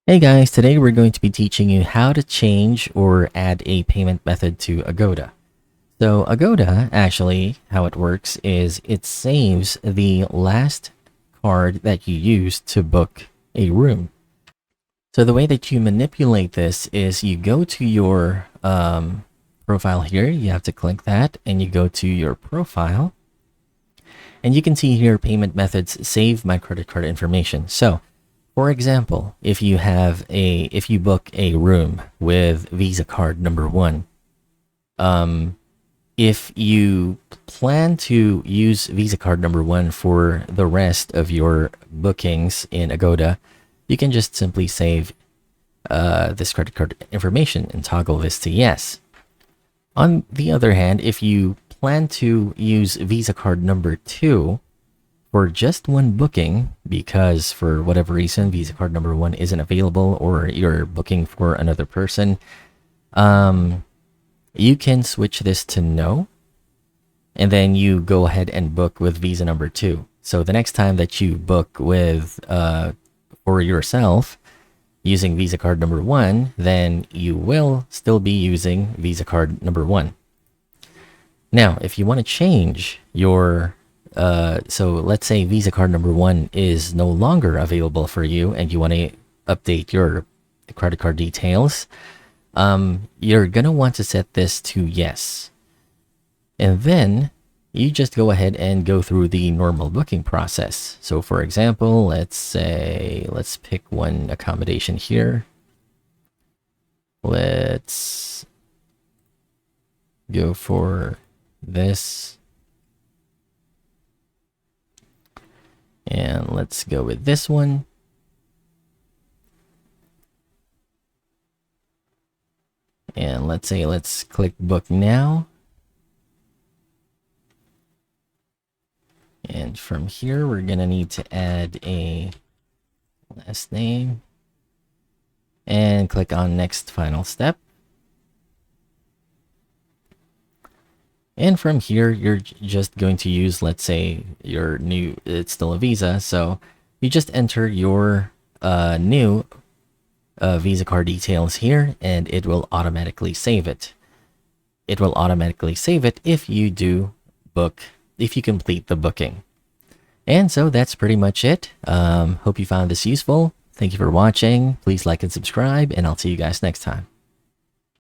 Hey guys, today we're going to be teaching you how to change or add a payment method to Agoda. So Agoda, actually, how it works is it saves the last card that you used to book a room. So the way that you manipulate this is you go to your profile here, you have to click that, and you go to your profile, and you can see here payment methods save my credit card information. So for example, if you book a room with Visa card number one, if you plan to use Visa card number one for the rest of your bookings in Agoda, you can just simply save this credit card information and toggle this to yes. On the other hand, if you plan to use Visa card number two for just one booking, because for whatever reason Visa card number one isn't available or you're booking for another person, you can switch this to no, and then you go ahead and book with Visa number two. So the next time that you book with for yourself using Visa card number one, then you will still be using Visa card number one. Now, if you want to change your so let's say Visa card number one is no longer available for you and you want to update your credit card details, you're going to want to set this to yes. And then you just go ahead and go through the normal booking process. So for example, let's pick one accommodation here. Let's go for this. And let's go with this one. And let's click book now. And from here, we're going to need to add a last name and click on next final step. And from here, you're just going to use, let's say, your new, it's still a Visa, so you just enter your new Visa card details here, and it will automatically save it. It will automatically save it if you do book, if you complete the booking. And so that's pretty much it. Hope you found this useful. Thank you for watching. Please like and subscribe, and I'll see you guys next time.